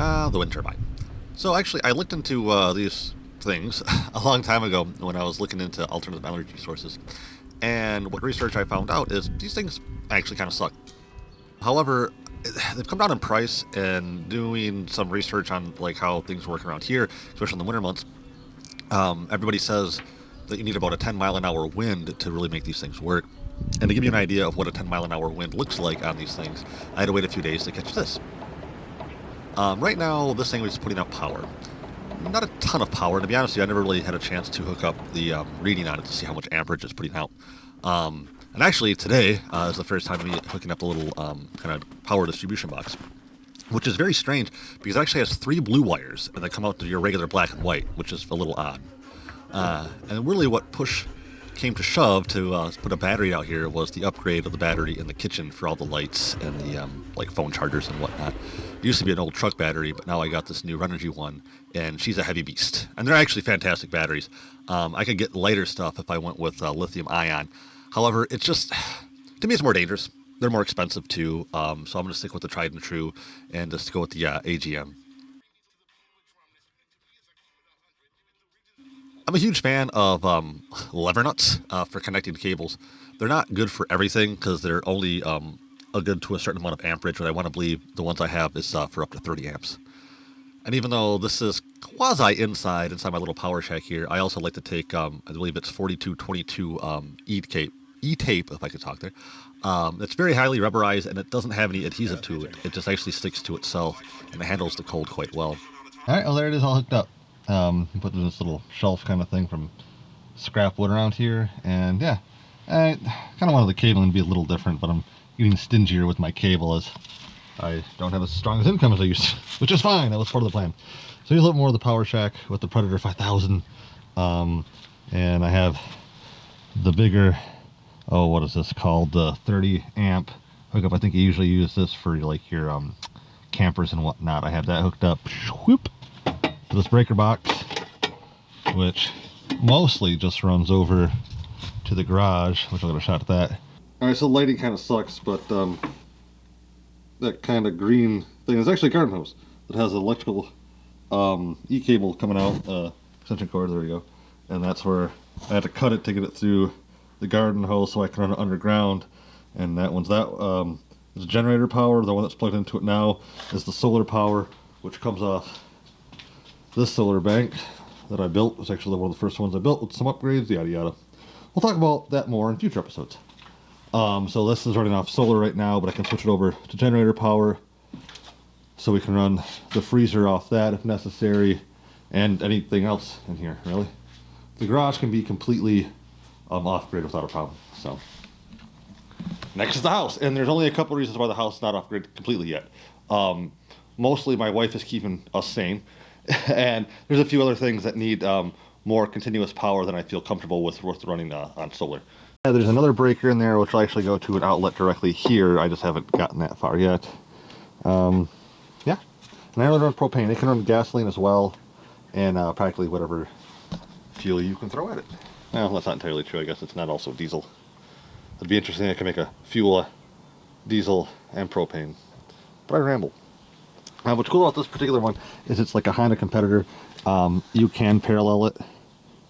The wind turbine. So actually, I looked into these things a long time ago when I was looking into alternative energy sources. And what research I found out is these things actually kind of suck. However, they've come down in price, and doing some research on like how things work around here, especially in the winter months, everybody says that you need about a 10-mile-an-hour wind to really make these things work. And to give you an idea of what a 10-mile-an-hour wind looks like on these things, I had to wait a few days to catch this. Right now, this thing is putting out power. Not a ton of power. To be honest with you, I never really had a chance to hook up the reading on it to see how much amperage it's putting out. And actually, today is the first time me hooking up the little kind of power distribution box, which is very strange because it actually has 3 blue wires and they come out to your regular black and white, which is a little odd. And really what push came to shove to put a battery out here was the upgrade of the battery in the kitchen for all the lights and the like phone chargers and whatnot. It used to be an old truck battery, but now I got this new Renogy one, and she's a heavy beast. And they're actually fantastic batteries. I could get lighter stuff if I went with lithium ion. However, it's just, to me, it's more dangerous. They're more expensive too, so I'm going to stick with the tried and true and just go with the AGM. I'm a huge fan of lever nuts for connecting cables. They're not good for everything because they're only a good to a certain amount of amperage, but I want to believe the ones I have is for up to 30 amps. And even though this is quasi inside my little power shack here, I also like to take, I believe it's 4222 E-tape, if I could talk there. It's very highly rubberized and it doesn't have any adhesive to it. It just actually sticks to itself and it handles the cold quite well. Alright, well there it is all hooked up. Put in this little shelf kind of thing from scrap wood around here, and yeah, I kind of wanted the cabling to be a little different, but I'm getting stingier with my cable as I don't have as strong as income as I used to, which is fine. That was part of the plan. So here's a little more of the Power Shack with the Predator 5000, and I have the bigger, oh, what is this called, the 30 amp hookup. I think you usually use this for like your campers and whatnot. I have that hooked up, whoop, to this breaker box, which mostly just runs over to the garage, which I'll get a shot at that. Alright, so the lighting kind of sucks, but that kind of green thing is actually a garden hose that has an electrical E-cable coming out, extension cord, there we go. And that's where I had to cut it to get it through the garden hose so I can run it underground. And that one's is generator power. The one that's plugged into it now is the solar power, which comes off this solar bank that I built. It was actually one of the first ones I built with some upgrades, yada yada. We'll talk about that more in future episodes. So this is running off solar right now, but I can switch it over to generator power so we can run the freezer off that if necessary, and anything else in here, really. The garage can be completely off-grid without a problem. So next is the house, and there's only a couple reasons why the house is not off-grid completely yet. Mostly my wife is keeping us sane, and there's a few other things that need more continuous power than I feel comfortable with running on solar. Yeah, there's another breaker in there which will actually go to an outlet directly here. I just haven't gotten that far yet. Yeah, and I only run propane. It can run gasoline as well, and practically whatever fuel you can throw at it. Well, that's not entirely true. I guess it's not also diesel. It'd be interesting. I can make a fuel, diesel, and propane. But I ramble. What's cool about this particular one is it's like a Honda competitor. You can parallel it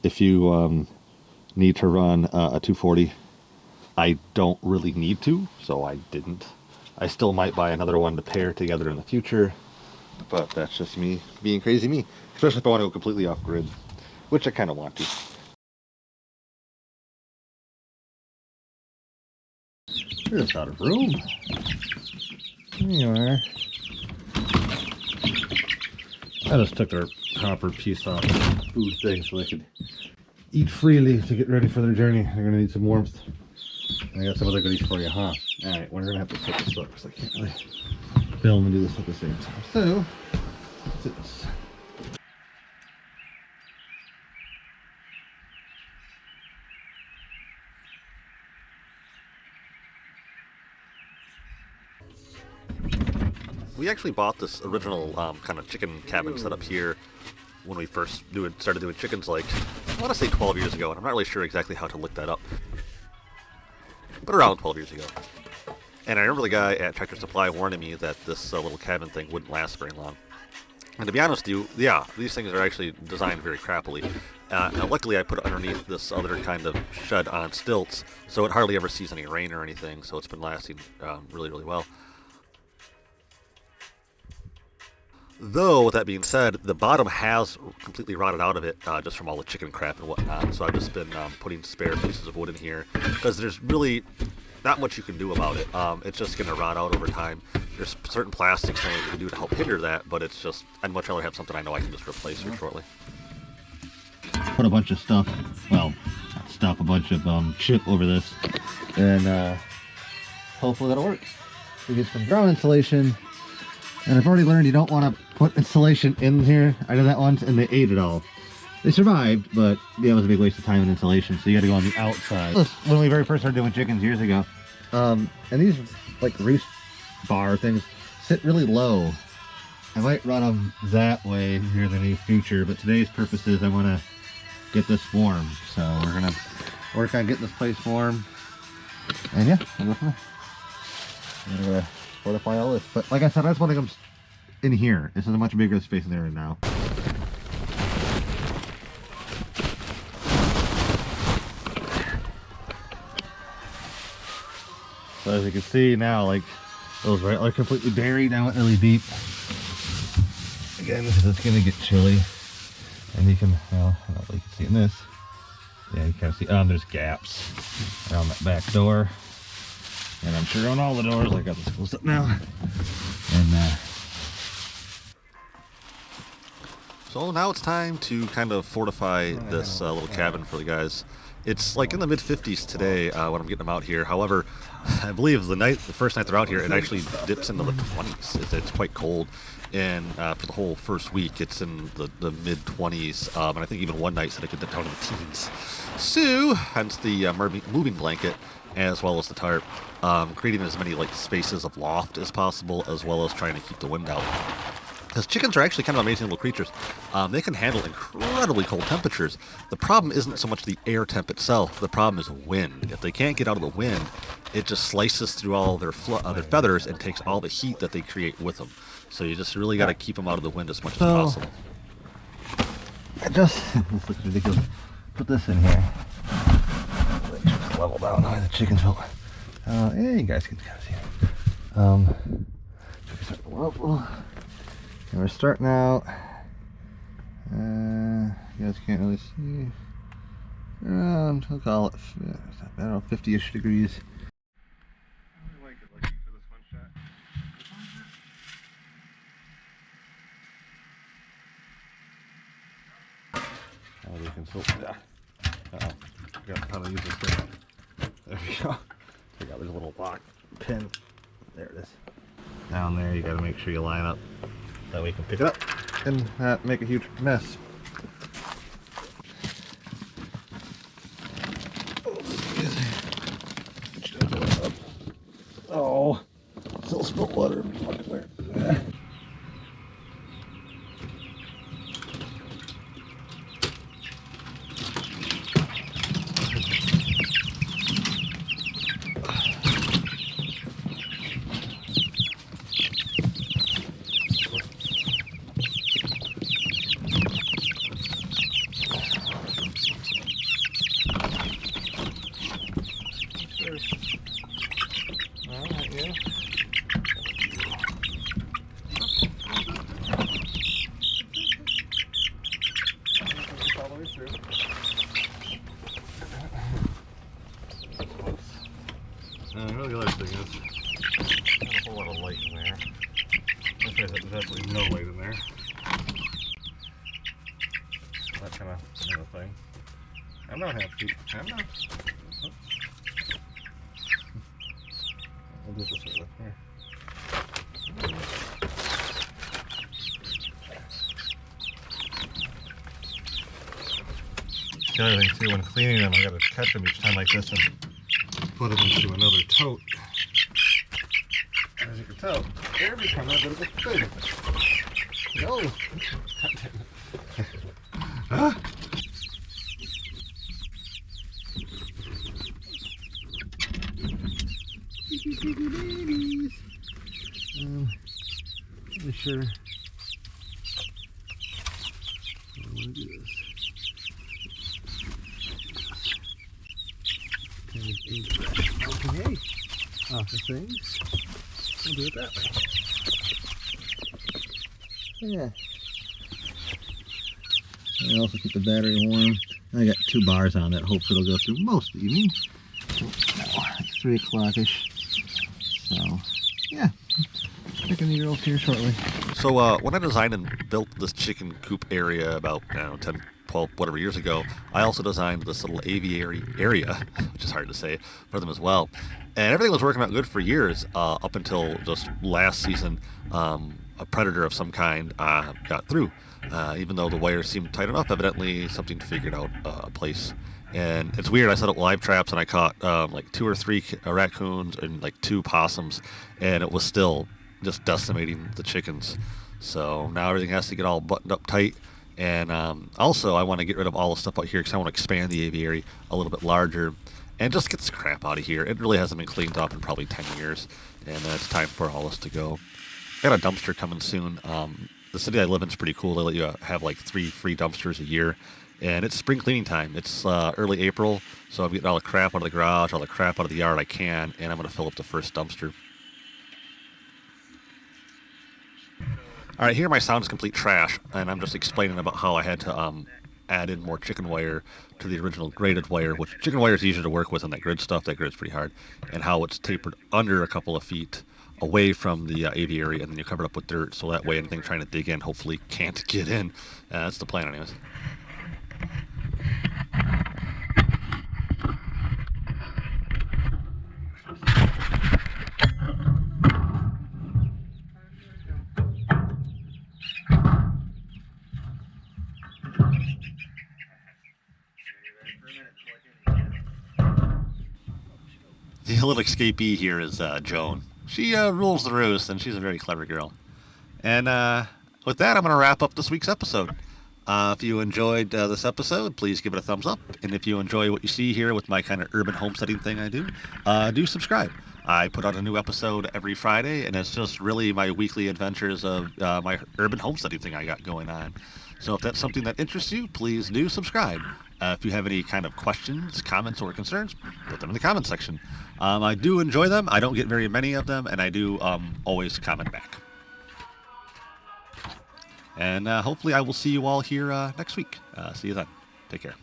if you need to run a 240. I don't really need to, so I didn't. I still might buy another one to pair together in the future, but that's just me being crazy me. Especially if I want to go completely off grid, which I kind of want to. We're just out of room. There you are. I just took their copper piece off the food thing so they could eat freely to get ready for their journey. They're going to need some warmth. And I got some other goodies for you, huh? Alright, we're going to have to set this up because I can't really film and do this at the same time. So, what's this? We actually bought this original kind of chicken cabin setup here when we first started doing chickens, like, I want to say 12 years ago, and I'm not really sure exactly how to look that up. But around 12 years ago. And I remember the guy at Tractor Supply warning me that this little cabin thing wouldn't last very long. And to be honest with you, yeah, these things are actually designed very crappily. Now luckily, I put it underneath this other kind of shed on stilts, so it hardly ever sees any rain or anything, so it's been lasting really, really well. Though, with that being said, the bottom has completely rotted out of it just from all the chicken crap and whatnot, so I've just been putting spare pieces of wood in here, because there's really not much you can do about it. It's just going to rot out over time. There's certain plastics things you can do to help hinder that, but it's just, I'd much rather have something I know I can just replace here shortly. Put a bunch of stuff, well, not stuff, a bunch of chip over this, and hopefully that'll work. We get some ground insulation, and I've already learned you don't want to put insulation in here. I did that once, and they ate it all. They survived, but yeah, it was a big waste of time and insulation, so you got to go on the outside. When we very first started doing chickens years ago, and these like roost bar things sit really low. I might run them that way here in the near future, but today's purpose is I want to get this warm, so we're gonna work on getting this place warm, and yeah, we'll go from there. I'm gonna fortify all this, but like I said, I just want to come in here. This is a much bigger space in there right now. So as you can see now, like those right are completely buried. I went really deep again because it's gonna get chilly. And you can, well, I don't know if you can see in this. Yeah, you kind of see, there's gaps around that back door. And I'm sure on all the doors, I got this closed up now. And, So now it's time to kind of fortify this little cabin for the guys. It's like in the mid-50s today when I'm getting them out here. However, I believe the first night they're out here, it actually dips into the 20s. It's quite cold. And for the whole first week, it's in the mid-20s. And I think even one night said it could dip down to the teens. So, hence the moving blanket, as well as the tarp, creating as many like spaces of loft as possible, as well as trying to keep the wind out. Because chickens are actually kind of amazing little creatures. They can handle incredibly cold temperatures. The problem isn't so much the air temp itself. The problem is wind. If they can't get out of the wind, it just slices through all their feathers and takes all the heat that they create with them. So you just really got to keep them out of the wind as much as possible. I just, this looks ridiculous. Put this in here. Just level down how the chickens will. Yeah, you guys can kind of see it. And we're starting out. You guys can't really see. Around, we'll call it, I don't know, 50-ish degrees. I might get lucky for this one shot. Oh, you can still, yeah. Uh-oh. Forgot how to use this thing. There we go. I got this little lock pin. There it is. Down there, you gotta make sure you line up. That way you can pick it up and not make a huge mess. Oh, still spilled water everywhere. Really the other thing is, not a whole lot of light in there. Okay, there's absolutely no light in there. That kind of thing. I'm not happy. I'm not. Oh. I'll do it this way. Here. The other thing too, when cleaning them, I gotta catch them each time like this and put them into another tote. As you can tell, they're becoming a bit of a thing. No! Huh? Babies. Really sure off of things. We'll do it that way. Yeah. I also keep the battery warm. I got 2 bars on it. Hopefully it'll go through most of the evening. Like 3 o'clock-ish. So, yeah. Picking the girls here shortly. So when I designed and built this chicken coop area about 10, 12, whatever years ago, I also designed this little aviary area, which is hard to say, for them as well. And everything was working out good for years up until just last season. A predator of some kind got through. Even though the wires seemed tight enough, evidently something figured out a place. And it's weird. I set up live traps and I caught like 2 or 3 raccoons and like 2 possums, and it was still just decimating the chickens. So now everything has to get all buttoned up tight. And also, I want to get rid of all the stuff out here because I want to expand the aviary a little bit larger and just get this crap out of here. It really hasn't been cleaned up in probably 10 years, and it's time for all this to go. I got a dumpster coming soon. The city I live in is pretty cool. They let you have like 3 free dumpsters a year, and it's spring cleaning time. It's early April, so I'm getting all the crap out of the garage, all the crap out of the yard I can, and I'm going to fill up the first dumpster. All right, here my sound is complete trash, and I'm just explaining about how I had to add in more chicken wire to the original graded wire, which chicken wire is easier to work with than that grid stuff. That grid's pretty hard, and how it's tapered under a couple of feet away from the aviary, and then you cover it up with dirt, so that way anything trying to dig in hopefully can't get in. That's the plan anyways. The little escapee here is Joan. She rules the roost, and she's a very clever girl. And with that, I'm going to wrap up this week's episode. If you enjoyed this episode, please give it a thumbs up. And if you enjoy what you see here with my kind of urban homesteading thing I do subscribe. I put out a new episode every Friday, and it's just really my weekly adventures of my urban homesteading thing I got going on. So if that's something that interests you, please do subscribe. If you have any kind of questions, comments, or concerns, put them in the comments section. I do enjoy them. I don't get very many of them, and I do always comment back. And hopefully I will see you all here next week. See you then. Take care.